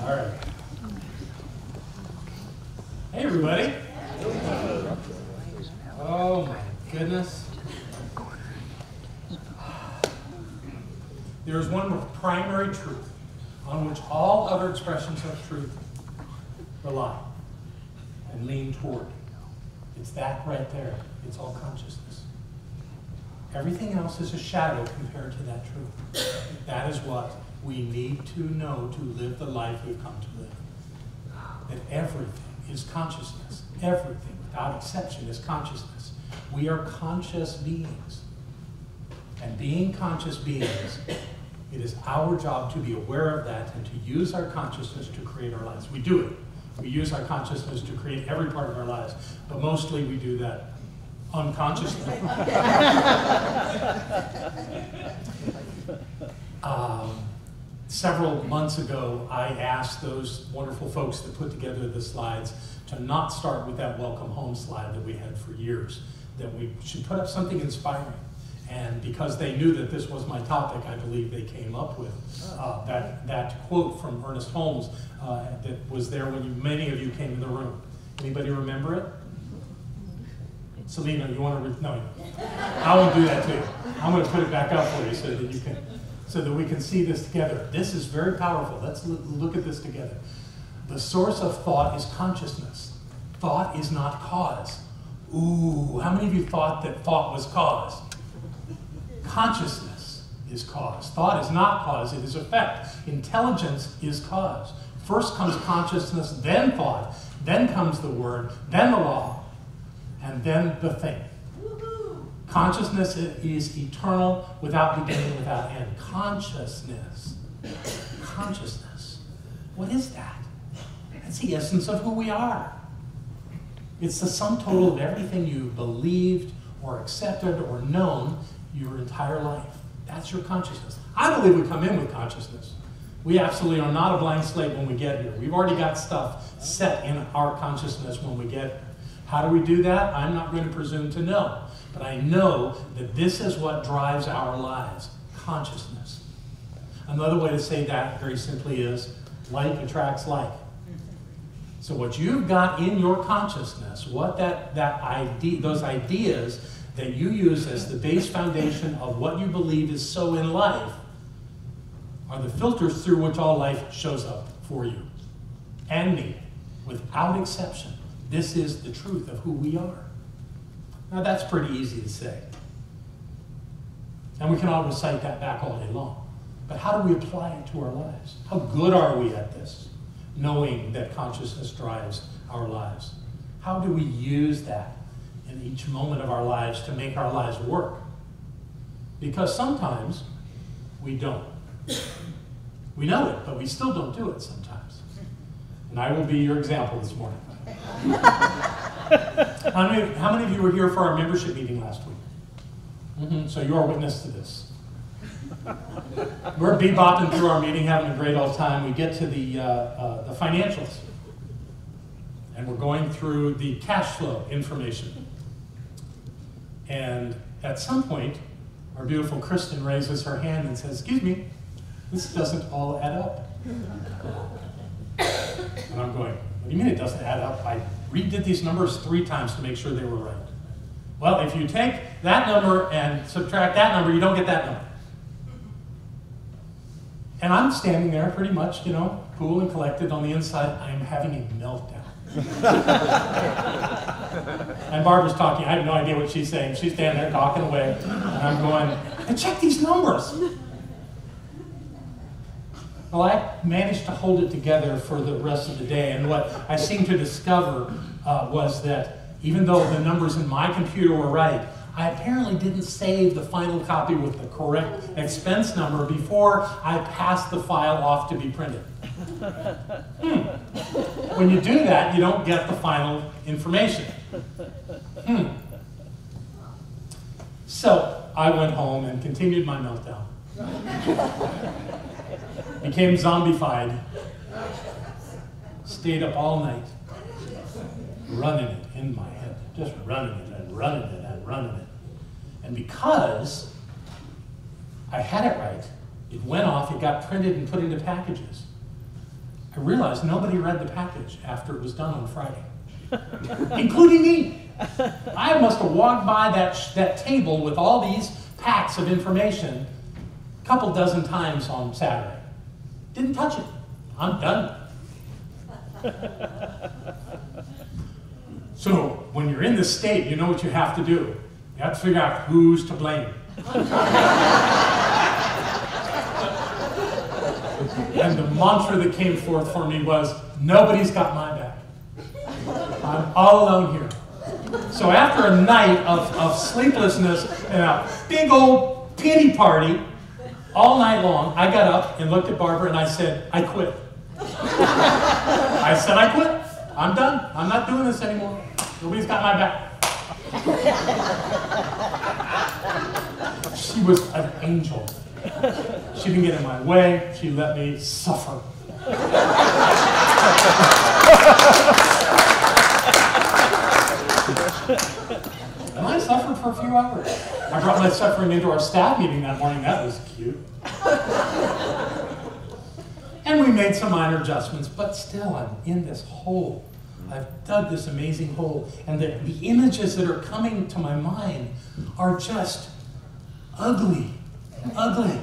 All right. Hey, everybody. Oh, my goodness. There is one primary truth on which all other expressions of truth rely and lean toward. It's that right there. It's all consciousness. Everything else is a shadow compared to that truth. That is what we need to know to live the life we've come to live. That everything is consciousness. Everything, without exception, is consciousness. We are conscious beings. And being conscious beings, it is our job to be aware of that and to use our consciousness to create our lives. We do it. We use our consciousness to create every part of our lives, but mostly we do that unconsciously. Several months ago, I asked those wonderful folks that put together the slides to not start with that welcome home slide that we had for years, that we should put up something inspiring. And because they knew that this was my topic, I believe they came up with that quote from Ernest Holmes that was there when many of you came in the room. Anybody remember it? Selena, you want to? No, I won't do that to you. I'm going to put it back up for you so that we can see this together. This is very powerful. Let's look at this together. The source of thought is consciousness. Thought is not cause. Ooh, how many of you thought that thought was cause? Consciousness is cause. Thought is not cause, it is effect. Intelligence is cause. First comes consciousness, then thought, then comes the word, then the law, and then the thing. Consciousness is eternal, without beginning, without end. Consciousness. Consciousness. What is that? That's the essence of who we are. It's the sum total of everything you believed or accepted or known your entire life. That's your consciousness. I believe we come in with consciousness. We absolutely are not a blank slate when we get here. We've already got stuff set in our consciousness when we get here. How do we do that? I'm not going to presume to know. But I know that this is what drives our lives. Consciousness. Another way to say that very simply is like attracts like. So what you've got in your consciousness, what those ideas that you use as the base foundation of what you believe is so in life are the filters through which all life shows up for you and me, without exception. This is the truth of who we are. Now that's pretty easy to say. And we can all recite that back all day long. But how do we apply it to our lives? How good are we at this, knowing that consciousness drives our lives? How do we use that in each moment of our lives to make our lives work? Because sometimes we don't. We know it, but we still don't do it sometimes. And I will be your example this morning. How many of you were here for our membership meeting last week? So you're a witness to this. We're bebopping through our meeting, having a great old time. We get to the financials. And we're going through the cash flow information. And at some point, our beautiful Kristen raises her hand and says, "Excuse me, this doesn't all add up." And I'm going, "What do you mean it doesn't add up? I redid these numbers 3 times to make sure they were right." "Well, if you take that number and subtract that number, you don't get that number." And I'm standing there pretty much, cool and collected. On the inside, I'm having a meltdown. And Barbara's talking. I have no idea what she's saying. She's standing there talking away. And I'm going, "I checked these numbers." Well, I managed to hold it together for the rest of the day. And what I seemed to discover was that even though the numbers in my computer were right, I apparently didn't save the final copy with the correct expense number before I passed the file off to be printed. When you do that, you don't get the final information. So I went home and continued my meltdown. Became zombified. Stayed up all night, running it in my head. Just running it and running it and running it. And because I had it right, it went off, it got printed and put into packages. I realized nobody read the package after it was done on Friday, including me. I must have walked by that table with all these packs of information a couple dozen times on Saturday. Didn't touch it. I'm done. So when you're in this state, you know what you have to do. You have to figure out who's to blame. And the mantra that came forth for me was, nobody's got my back. I'm all alone here. So after a night of sleeplessness and a big old pity party all night long, I got up and looked at Barbara and I said, I quit. I said, I quit. I'm done. I'm not doing this anymore. Nobody's got my back. She was an angel. She didn't get in my way. She let me suffer. And I suffered for a few hours. I brought my suffering into our staff meeting that morning. That was cute. And we made some minor adjustments, but still I'm in this hole. I've dug this amazing hole. And the images that are coming to my mind are just ugly. Ugly.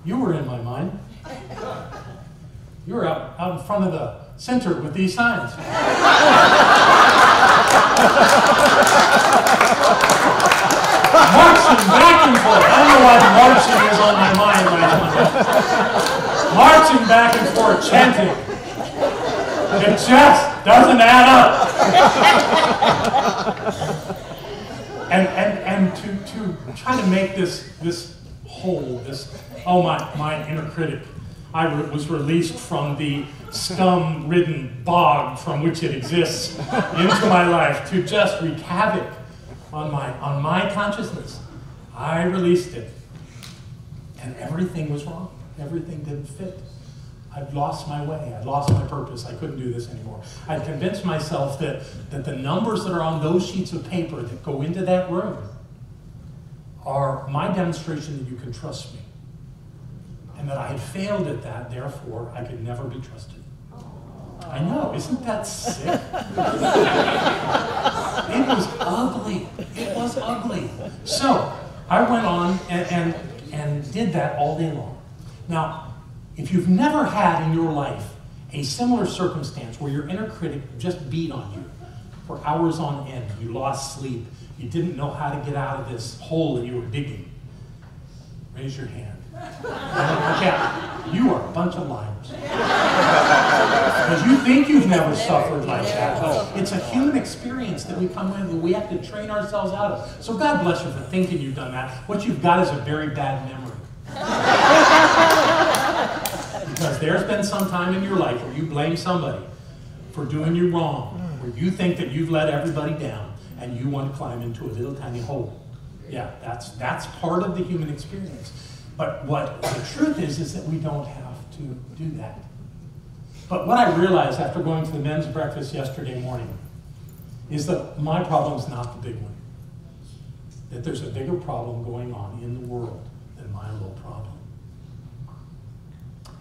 You were in my mind. You were out in front of the center with these signs. Marching back and forth. I don't know why the marching is on my mind right now. Marching back and forth, chanting. It just doesn't add up. And to try to make this whole, my inner critic. I was released from the scum-ridden bog from which it exists into my life to just wreak havoc on my consciousness. I released it, and everything was wrong. Everything didn't fit. I'd lost my way. I'd lost my purpose. I couldn't do this anymore. I'd convinced myself that the numbers that are on those sheets of paper that go into that room are my demonstration that you can trust me. And that I had failed at that, therefore I could never be trusted. I know, isn't that sick? It was ugly. It was ugly. So I went on and did that all day long. Now, if you've never had in your life a similar circumstance where your inner critic just beat on you for hours on end, you lost sleep, you didn't know how to get out of this hole that you were digging, raise your hand. Yeah, you are a bunch of liars. Because you think you've never suffered like that. It's a human experience that we come in that we have to train ourselves out of. So God bless you for thinking you've done that. What you've got is a very bad memory. Because there's been some time in your life where you blame somebody for doing you wrong, where you think that you've let everybody down and you want to climb into a little tiny hole. Yeah, that's part of the human experience. But what the truth is that we don't have to do that. But what I realized after going to the men's breakfast yesterday morning is that my problem is not the big one. That there's a bigger problem going on in the world than my little problem.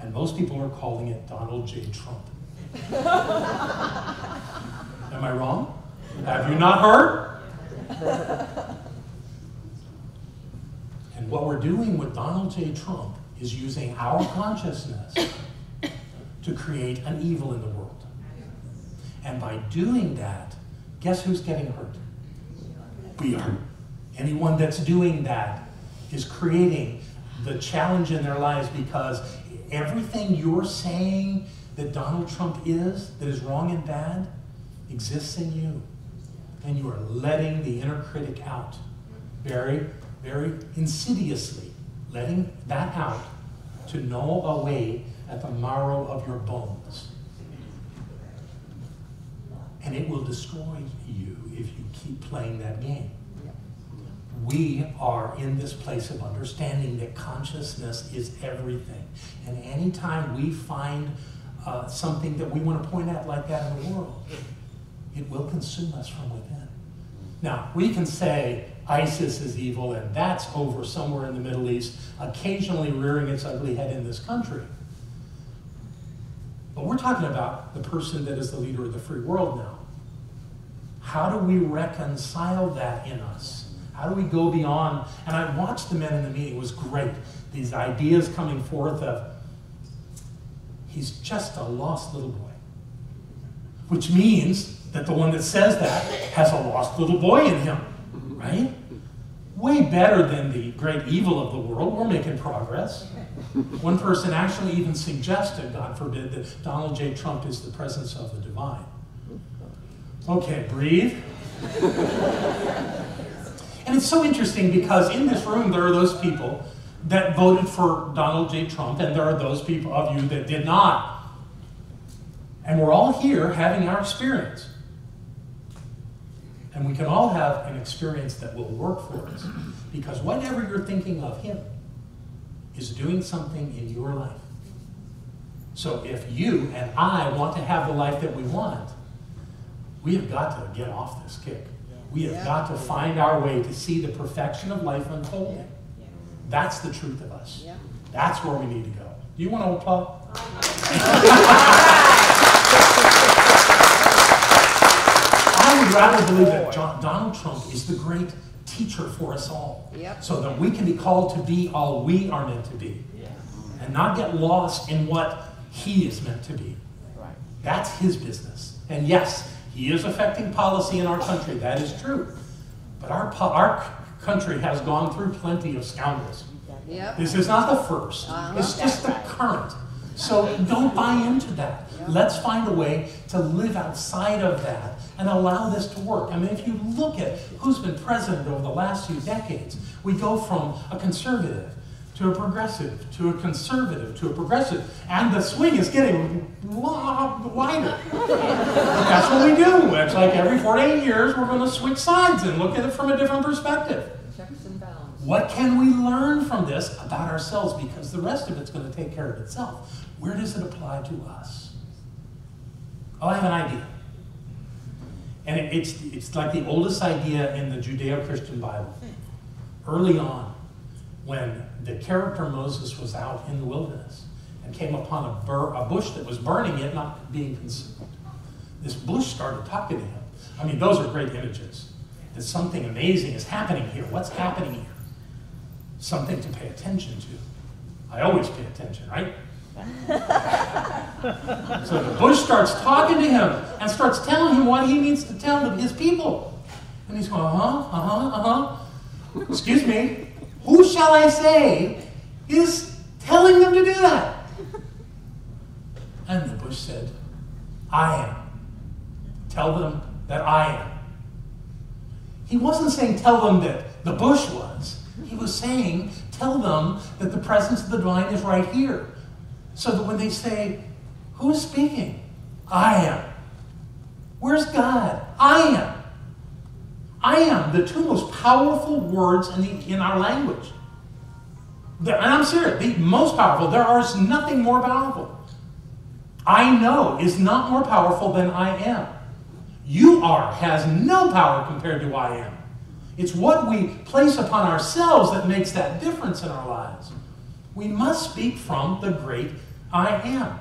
And most people are calling it Donald J. Trump. Am I wrong? Have you not heard? And what we're doing with Donald J. Trump is using our consciousness to create an evil in the world. And by doing that, guess who's getting hurt? We are. Anyone that's doing that is creating the challenge in their lives, because everything you're saying that Donald Trump is, that is wrong and bad, exists in you. And you are letting the inner critic out very, very insidiously, letting that out to gnaw away at the marrow of your bones. And it will destroy you if you keep playing that game. We are in this place of understanding that consciousness is everything. And anytime we find something that we want to point at like that in the world, it will consume us from within. Now, we can say ISIS is evil and that's over somewhere in the Middle East, occasionally rearing its ugly head in this country. But we're talking about the person that is the leader of the free world now. How do we reconcile that in us? How do we go beyond? And I watched the men in the meeting. It was great. These ideas coming forth of, he's just a lost little boy. Which means that the one that says that has a lost little boy in him, right? Way better than the great evil of the world. We're making progress. One person actually even suggested, God forbid, that Donald J. Trump is the presence of the divine. Okay, breathe. And it's so interesting because in this room there are those people that voted for Donald J. Trump, and there are those people of you that did not. And we're all here having our experience. And we can all have an experience that will work for us. Because whatever you're thinking of him is doing something in your life. So if you and I want to have the life that we want, we have got to get off this kick. We have got to find our way to see the perfection of life unfolding. That's the truth of us. That's where we need to go. Do you want to applaud? I would rather believe that Donald Trump is the great teacher for us all. So that we can be called to be all we are meant to be. And not get lost in what he is meant to be. That's his business. And yes, he is affecting policy in our country. That is true. But our country has gone through plenty of scoundrels. This is not the first. It's just the current. So don't buy into that. Let's find a way to live outside of that and allow this to work. I mean, if you look at who's been president over the last few decades, we go from a conservative to a progressive, to a conservative, to a progressive, and the swing is getting wider. That's what we do. It's like every 4 to 8 years, we're going to switch sides and look at it from a different perspective. Checks and balances. What can we learn from this about ourselves? Because the rest of it's going to take care of itself. Where does it apply to us? Oh, I have an idea. And it's like the oldest idea in the Judeo-Christian Bible. Early on, when the character Moses was out in the wilderness and came upon a bush that was burning yet not being consumed, this bush started talking to him. I mean, those are great images. That something amazing is happening here. What's happening here? Something to pay attention to. I always pay attention, right? So the bush starts talking to him and starts telling him what he needs to tell his people. And he's going, excuse me, who shall I say is telling them to do that? And the bush said, I am. Tell them that I am. He wasn't saying tell them that the bush was. He was saying tell them that the presence of the divine is right here. So that when they say, who is speaking? I am. Where's God? I am. I am, the two most powerful words in our language. And I'm serious, the most powerful. There is nothing more powerful. I know is not more powerful than I am. You are has no power compared to I am. It's what we place upon ourselves that makes that difference in our lives. We must speak from the great I am.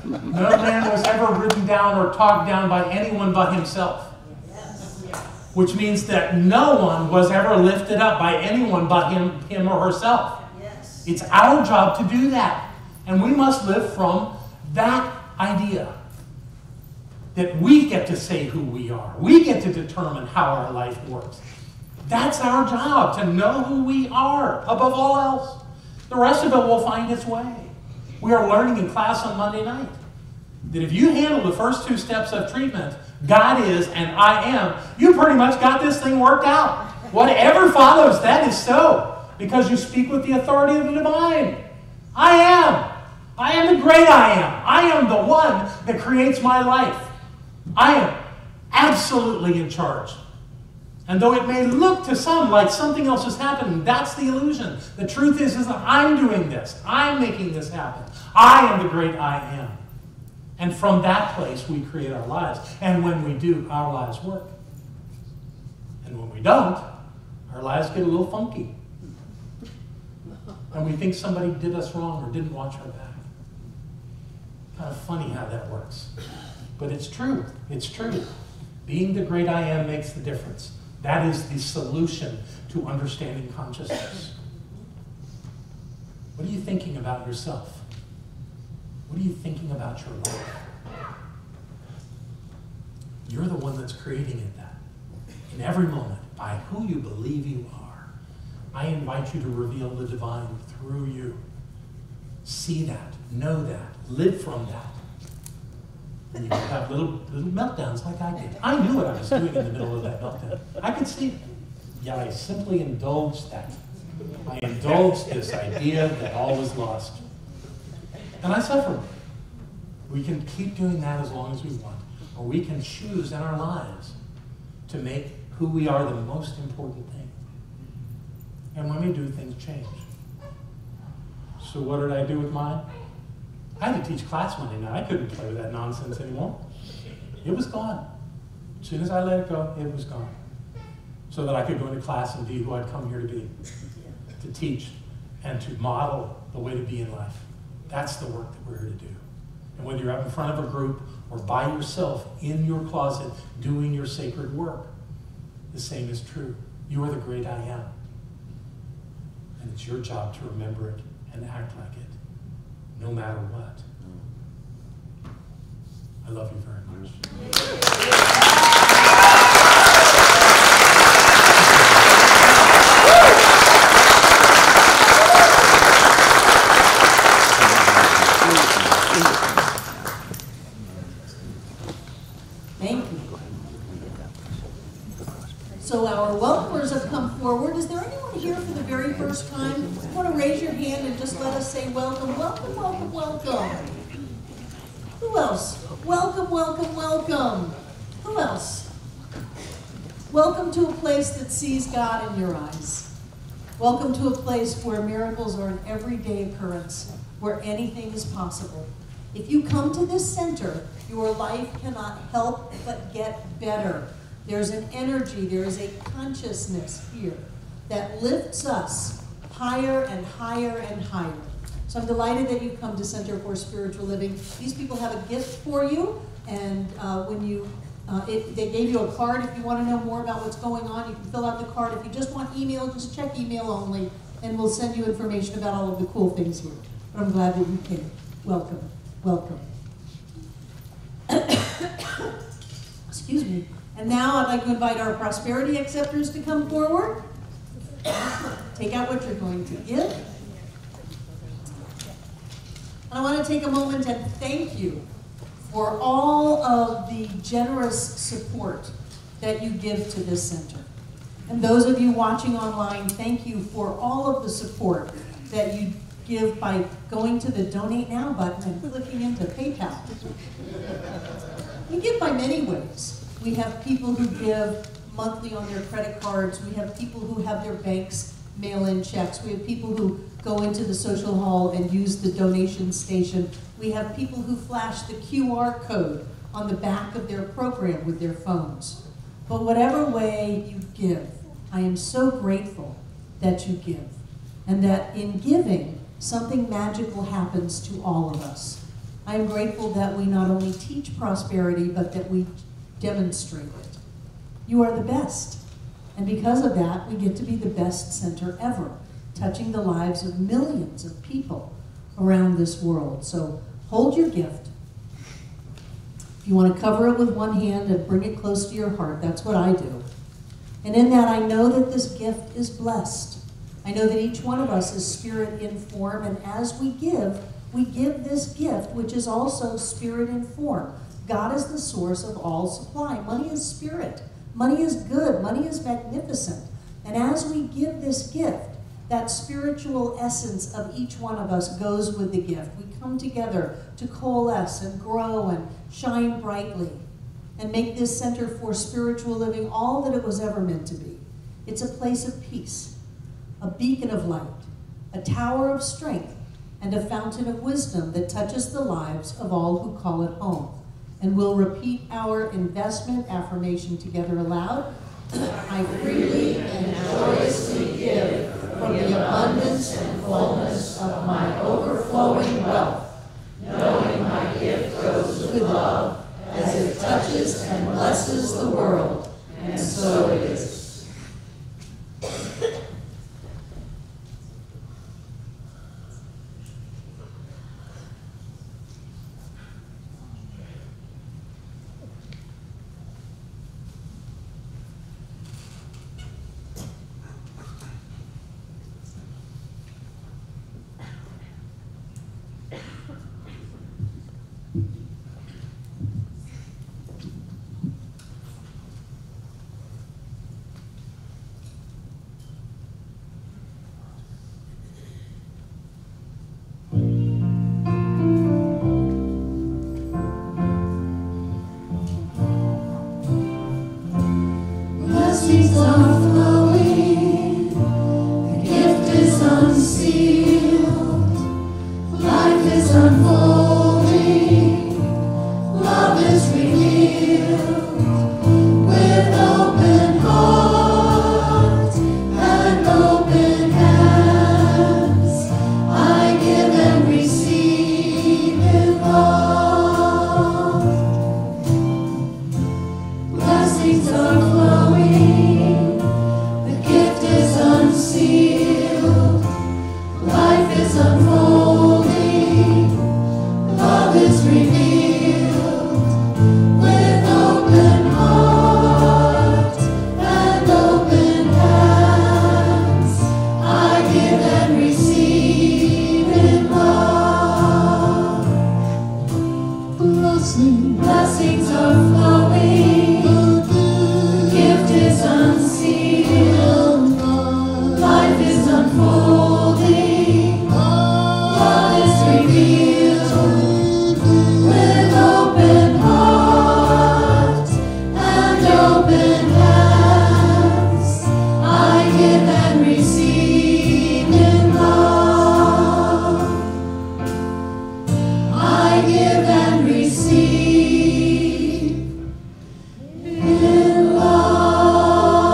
No man was ever ridden down or talked down by anyone but himself. Which means that no one was ever lifted up by anyone but him or herself. It's our job to do that. And we must live from that idea. That we get to say who we are. We get to determine how our life works. That's our job, to know who we are above all else. The rest of it will find its way. We are learning in class on Monday night that if you handle the first 2 steps of treatment, God is and I am, you pretty much got this thing worked out. Whatever follows, that is so, because you speak with the authority of the divine. I am. I am the great I am. I am the one that creates my life. I am absolutely in charge. And though it may look to some like something else is happening, that's the illusion. The truth is that I'm doing this. I'm making this happen. I am the great I am. And from that place, we create our lives. And when we do, our lives work. And when we don't, our lives get a little funky. And we think somebody did us wrong or didn't watch our back. Kind of funny how that works. But it's true. It's true. Being the great I am makes the difference. That is the solution to understanding consciousness. What are you thinking about yourself? What are you thinking about your life? You're the one that's creating it that. In every moment, by who you believe you are. I invite you to reveal the divine through you. See that, know that, live from that. And you can have little meltdowns like I did. I knew what I was doing in the middle of that meltdown. I could see it. Yet I simply indulged that. I indulged this idea that all was lost. And I suffered. We can keep doing that as long as we want. Or we can choose in our lives to make who we are the most important thing. And when we do, things change. So what did I do with mine? I had to teach class Monday night. I couldn't play with that nonsense anymore. It was gone. As soon as I let it go, it was gone. So that I could go into class and be who I'd come here to be. To teach and to model the way to be in life. That's the work that we're here to do. And whether you're out in front of a group or by yourself in your closet doing your sacred work, the same is true. You are the great I am. And it's your job to remember it and act like it, no matter what. I love you very much. Thank you. So our welcomers have come forward. Is there anyone here for the very first time? You want to raise your hand and just let us say welcome, welcome, welcome, welcome. Who else? Welcome, welcome, welcome. Who else? Welcome to a place that sees God in your eyes. Welcome to a place where miracles are an everyday occurrence, where anything is possible. If you come to this center, your life cannot help but get better. There's an energy, there is a consciousness here that lifts us higher and higher and higher. So I'm delighted that you've come to Center for Spiritual Living. These people have a gift for you, and they gave you a card. If you want to know more about what's going on, you can fill out the card. If you just want email, just check email only, and we'll send you information about all of the cool things here. But I'm glad that you came. Welcome, welcome. Excuse me. And now I'd like to invite our prosperity acceptors to come forward. Take out what you're going to give. And I want to take a moment and thank you for all of the generous support that you give to this center. And those of you watching online, thank you for all of the support that you give by going to the Donate Now button and clicking into PayPal. We give by many ways. We have people who give monthly on their credit cards. We have people who have their banks mail in checks. We have people who go into the social hall and use the donation station. We have people who flash the QR code on the back of their program with their phones. But whatever way you give, I am so grateful that you give. And that in giving, something magical happens to all of us. I am grateful that we not only teach prosperity, but that we demonstrate it. You are the best. And because of that, we get to be the best center ever, touching the lives of millions of people around this world. So hold your gift. If you want to cover it with one hand and bring it close to your heart, that's what I do. And in that, I know that this gift is blessed. I know that each one of us is spirit in form, and as we give this gift, which is also spirit in form. God is the source of all supply. Money is spirit. Money is good. Money is magnificent. And as we give this gift, that spiritual essence of each one of us goes with the gift. We come together to coalesce and grow and shine brightly and make this Center for Spiritual Living all that it was ever meant to be. It's a place of peace, a beacon of light, a tower of strength, and a fountain of wisdom that touches the lives of all who call it home. And we'll repeat our investment affirmation together aloud. I freely and joyously give from the abundance and fullness of my overflowing wealth, knowing my gift goes with love as it touches and blesses the world, and so it is. Blessings are flowing, the gift is unsealed, life is unfolding, love is revealed, with open heart and open hands, I give and receive in love. Blessings are flowing, the gift is unsealed, life is unfolding, love is revealed, with open heart and open hands, I give and receive in love. Blessings are flowing, the gift is unsealed, life is unfolding, love is revealed, with open heart and open hands, I give and receive in love. I give and receive in love.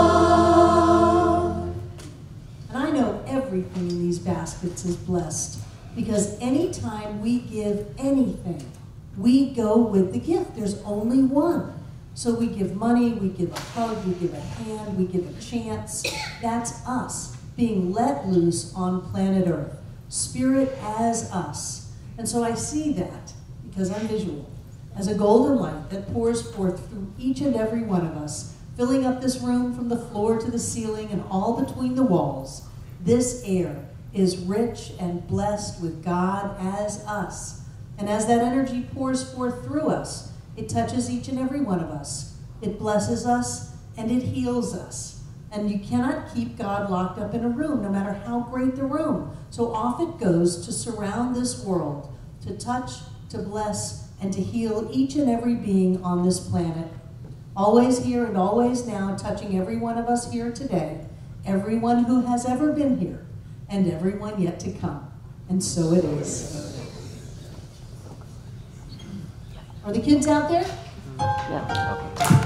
And I know everything in these baskets is blessed, because anytime we give anything, we go with the gift. There's only one. So we give money, we give a hug, we give a hand, we give a chance. That's us being let loose on planet Earth. Spirit as us. And so I see that, because I'm visual, as a golden light that pours forth through each and every one of us, filling up this room from the floor to the ceiling and all between the walls. This air is rich and blessed with God as us. And as that energy pours forth through us, it touches each and every one of us. It blesses us and it heals us. And you cannot keep God locked up in a room, no matter how great the room. So off it goes to surround this world, to touch, to bless, and to heal each and every being on this planet. Always here and always now, touching every one of us here today, everyone who has ever been here, and everyone yet to come. And so it is. Are the kids out there? Yeah. Okay.